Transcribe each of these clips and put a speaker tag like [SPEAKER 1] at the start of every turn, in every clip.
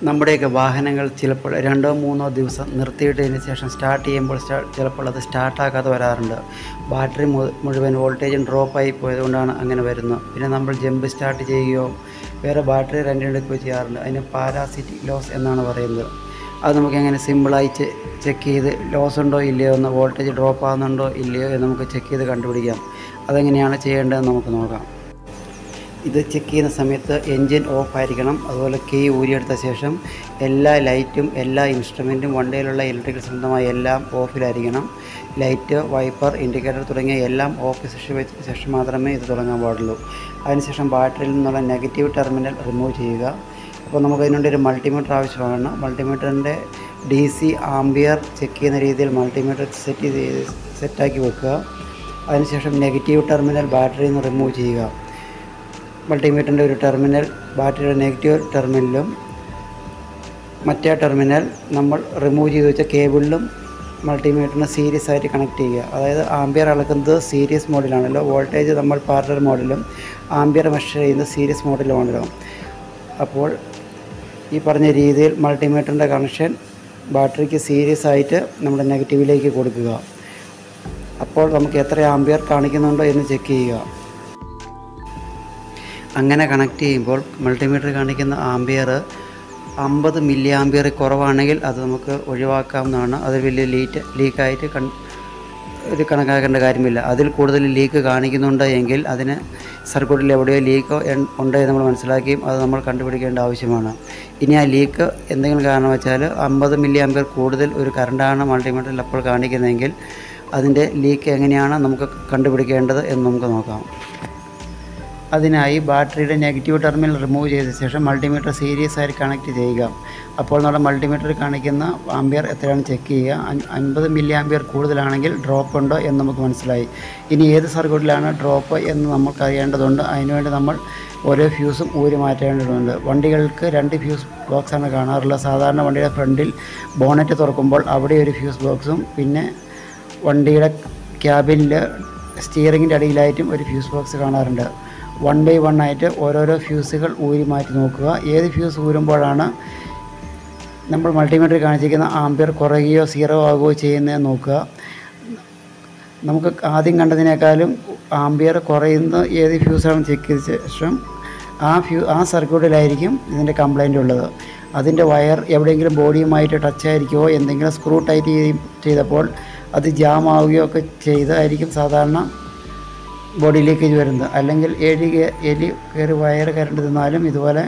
[SPEAKER 1] നമ്മുടെയൊക്കെ വാഹനങ്ങൾ ചിലപ്പോൾ 2-3 ദിവസം നിർത്തിയിട്ടതിന് ശേഷം സ്റ്റാർട്ട് ചെയ്യുമ്പോൾ ചിലപ്പോൾ അത് സ്റ്റാർട്ടാക്കാതെ വരാറുണ്ട്. ബാറ്ററി മുഴുവൻ വോൾട്ടേജും ഡ്രോപ്പായി പോയതുകൊണ്ടാണ് അങ്ങനെ വരുന്നത്. പിന്നെ നമ്മൾ ജമ്പ് സ്റ്റാർട്ട് ചെയ്യുകയോ വേറെ ബാറ്ററി റെൻ്റിനെടുക്കുകയോ ചെയ്യാറുണ്ട്. അതിന് പാരാസിറ്റിക് ലോസ് എന്നാണ് പറയുന്നത്. അത് നമുക്കെങ്ങനെ സിമ്പിളായി ചെക്ക് ചെയ്ത് ലോസ് ഉണ്ടോ ഇല്ലയോ എന്ന്, വോൾട്ടേജ് ഡ്രോപ്പ് ആകുന്നുണ്ടോ ഇല്ലയോ എന്ന് നമുക്ക് ചെക്ക് ചെയ്ത് കണ്ടുപിടിക്കാം. അതെങ്ങനെയാണ് ചെയ്യേണ്ടതെന്ന് നമുക്ക് നോക്കാം. ഇത് ചെക്ക് ചെയ്യുന്ന സമയത്ത് എൻജിൻ ഓഫ് ആയിരിക്കണം. അതുപോലെ കീ ഊരിയെടുത്ത ശേഷം എല്ലാ ലൈറ്റും എല്ലാ ഇൻസ്ട്രുമെൻറ്റും വണ്ടിയിലുള്ള ഇലക്ട്രിക്കൽ സംബന്ധമായ എല്ലാം ഓഫിലായിരിക്കണം. ലൈറ്റ്, വൈപ്പർ, ഇൻഡിക്കേറ്റർ തുടങ്ങിയ എല്ലാം ഓഫ് ശേഷം മാത്രമേ ഇത് തുടങ്ങാൻ പാടുള്ളൂ. അതിനുശേഷം ബാറ്ററിയിൽ നിന്നുള്ള നെഗറ്റീവ് ടെർമിനൽ റിമൂവ് ചെയ്യുക. അപ്പോൾ നമുക്കതിനുവേണ്ടി ഒരു മൾട്ടിമീറ്റർ ആവശ്യമാണ്. മൾട്ടിമീറ്ററിൻ്റെ DC ആംബിയർ ചെക്ക് ചെയ്യുന്ന രീതിയിൽ മൾട്ടിമീറ്റർ സെറ്റാക്കി വെക്കുക. അതിനുശേഷം നെഗറ്റീവ് ടെർമിനൽ ബാറ്ററിയിൽ നിന്ന് റിമൂവ് ചെയ്യുക. മൾട്ടിമീറ്ററിൻ്റെ ഒരു ടെർമിനൽ ബാറ്ററിയുടെ നെഗറ്റീവ് ടെർമിനലും മറ്റേ ടെർമിനൽ നമ്മൾ റിമൂവ് ചെയ്ത് വെച്ച കേബിളിലും മൾട്ടിമീറ്ററിന് സീരീസ് ആയിട്ട് കണക്ട് ചെയ്യുക. അതായത് ആംബിയർ അളക്കുന്നത് സീരീസ് മോഡിലാണല്ലോ, വോൾട്ടേജ് നമ്മൾ പാരലൽ മോഡിലും ആംബിയർ മെഷർ ചെയ്യുന്നത് സീരീസ് മോഡിലുമാണല്ലോ. അപ്പോൾ ഈ പറഞ്ഞ രീതിയിൽ മൾട്ടിമീറ്ററിൻ്റെ കണക്ഷൻ ബാറ്ററിക്ക് സീരീസ് ആയിട്ട് നമ്മുടെ നെഗറ്റീവിലേക്ക് കൊടുക്കുക. അപ്പോൾ നമുക്ക് എത്ര ആംബിയർ കാണിക്കുന്നുണ്ടോ എന്ന് ചെക്ക് ചെയ്യുക. അങ്ങനെ കണക്ട് ചെയ്യുമ്പോൾ മൾട്ടിമീറ്റർ കാണിക്കുന്ന ആംബിയർ 50 മില്ലി ആംബിയർ കുറവാണെങ്കിൽ അത് നമുക്ക് ഒഴിവാക്കാവുന്നതാണ്. അത് വലിയ ലീക്കായിട്ട് ഒരു കണക്കാക്കേണ്ട കാര്യമില്ല. അതിൽ കൂടുതൽ ലീക്ക് കാണിക്കുന്നുണ്ട് എങ്കിൽ അതിന് സർക്യൂട്ടിൽ എവിടെയോ ലീക്ക് ഉണ്ട് എന്ന് നമ്മൾ മനസ്സിലാക്കിയും അത് നമ്മൾ കണ്ടുപിടിക്കേണ്ട ആവശ്യമാണ്. ഇനി ആ ലീക്ക് എന്തെങ്കിലും കാരണം വെച്ചാൽ 50 മില്ലി ആംബിയർ കൂടുതൽ ഒരു കറണ്ടാണ് മൾട്ടിമീറ്ററിൽ അപ്പോൾ കാണിക്കുന്നതെങ്കിൽ അതിൻ്റെ ലീക്ക് എങ്ങനെയാണ് നമുക്ക് കണ്ടുപിടിക്കേണ്ടത് എന്ന് നമുക്ക് നോക്കാം. അതിനായി ബാറ്ററിയുടെ നെഗറ്റീവ് ടെർമിനൽ റിമൂവ് ചെയ്ത ശേഷം മൾട്ടിമീറ്റർ സീരീസ് ആയി കണക്ട് ചെയ്യുക. അപ്പോൾ നമ്മുടെ മൾട്ടിമീറ്ററിൽ കാണിക്കുന്ന ആംബിയർ എത്രയാണ് ചെക്ക് ചെയ്യുക. 50 മില്ലി ആംബിയർ കൂടുതലാണെങ്കിൽ ഡ്രോപ്പ് ഉണ്ടോ എന്ന് നമുക്ക് മനസ്സിലായി. ഇനി ഏത് സർക്യൂട്ടിലാണ് ഡ്രോപ്പ് എന്ന് നമുക്ക് അറിയേണ്ടതുണ്ട്. അതിനുവേണ്ടി നമ്മൾ ഓരോ ഫ്യൂസും ഊരി മാറ്റേണ്ടതുണ്ട്. വണ്ടികൾക്ക് 2 ഫ്യൂസ് ബോക്സാണ് കാണാറുള്ളത്. സാധാരണ വണ്ടിയുടെ ഫ്രണ്ടിൽ ബോണറ്റ് തുറക്കുമ്പോൾ അവിടെ ഒരു ഫ്യൂസ് ബോക്സും പിന്നെ വണ്ടിയുടെ ക്യാബിനിൽ സ്റ്റിയറിങ്ങിൻ്റെ അടിയിലായിട്ടും ഒരു ഫ്യൂസ് ബോക്സ് കാണാറുണ്ട്. 1 ബൈ 1 ആയിട്ട് ഓരോരോ ഫ്യൂസുകൾ ഊരി മാറ്റി നോക്കുക. ഏത് ഫ്യൂസ് ഊരുമ്പോഴാണ് നമ്മൾ മൾട്ടിമീറ്ററിൽ കാണിച്ചിരിക്കുന്ന ആംബിയർ കുറയുകയോ സീറോ ആകുകയോ ചെയ്യുന്നതെന്ന് നോക്കുക. നമുക്ക് ആദ്യം കണ്ടതിനേക്കാളും ആംബിയർ കുറയുന്ന ഏത് ഫ്യൂസാണെന്ന് ചെക്ക് ചെയ്ത ശേഷം ആ സർക്യൂട്ടിലായിരിക്കും ഇതിൻ്റെ കംപ്ലൈൻ്റ് ഉള്ളത്. അതിൻ്റെ വയർ എവിടെയെങ്കിലും ബോഡിയുമായിട്ട് ടച്ച് ആയിരിക്കുമോ, എന്തെങ്കിലും സ്ക്രൂ ടൈറ്റ് ചെയ്തപ്പോൾ അത് ജാം ആവുകയോ ഒക്കെ ചെയ്തായിരിക്കും സാധാരണ ബോഡി ലീക്കേജ് വരുന്നത്. അല്ലെങ്കിൽ എലി കയറി വയർ കരണ്ട് തിന്നാലും ഇതുപോലെ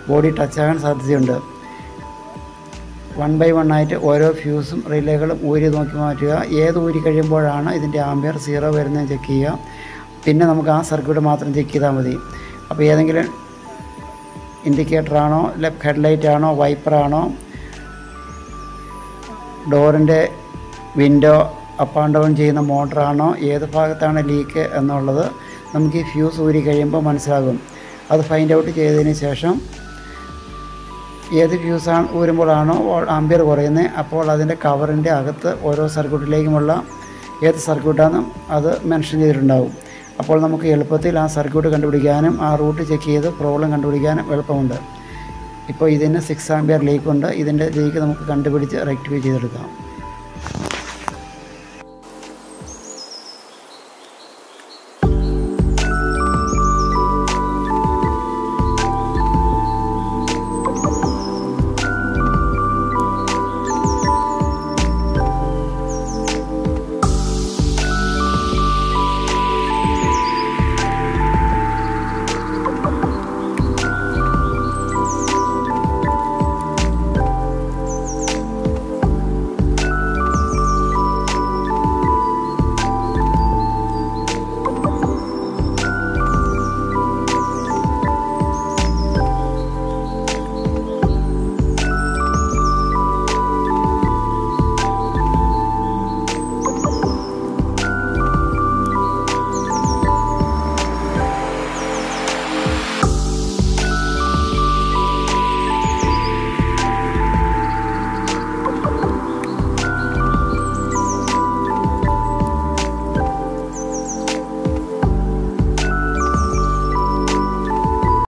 [SPEAKER 1] ബോഡി ടച്ചാകാൻ സാധ്യതയുണ്ട്. 1 ബൈ 1 ആയിട്ട് ഓരോ ഫ്യൂസും റിലേകളും ഊരി നോക്കി മാറ്റുക. ഏത് ഊരി കഴിയുമ്പോഴാണ് ഇതിൻ്റെ ആംബിയർ സീറോ വരുന്നതെന്ന് ചെക്ക് ചെയ്യുക. പിന്നെ നമുക്ക് ആ സർക്യൂട്ട് മാത്രം ചെക്ക് ചെയ്താൽ മതി. അപ്പോൾ ഏതെങ്കിലും ഇൻഡിക്കേറ്ററാണോ, ഹെഡ്ലൈറ്റാണോ, വൈപ്പറാണോ, ഡോറിൻ്റെ വിൻഡോ അപ്പ് ആൻഡ് ഡൗൺ ചെയ്യുന്ന മോട്ടറാണോ, ഏത് ഭാഗത്താണ് ലീക്ക് എന്നുള്ളത് നമുക്ക് ഈ ഫ്യൂസ് ഊരി കഴിയുമ്പോൾ മനസ്സിലാകും. അത് ഫൈൻഡ് ഔട്ട് ചെയ്തതിന് ശേഷം ഏത് ഫ്യൂസാണ് ഊരുമ്പോഴാണോ ആംബിയർ കുറയുന്നത് അപ്പോൾ അതിൻ്റെ കവറിൻ്റെ അകത്ത് ഓരോ സർക്യൂട്ടിലേക്കുമുള്ള ഏത് സർക്യൂട്ടാണ് അത് മെൻഷൻ ചെയ്തിട്ടുണ്ടാകും. അപ്പോൾ നമുക്ക് എളുപ്പത്തിൽ ആ സർക്യൂട്ട് കണ്ടുപിടിക്കാനും ആ റൂട്ട് ചെക്ക് ചെയ്ത് പ്രോബ്ലം കണ്ടുപിടിക്കാനും എളുപ്പമുണ്ട്. ഇപ്പോൾ ഇതിന് 6 ആംബിയർ ലീക്കുണ്ട്. ഇതിൻ്റെ ലീക്ക് നമുക്ക് കണ്ടുപിടിച്ച് റെക്ടിഫൈ ചെയ്തെടുക്കാം.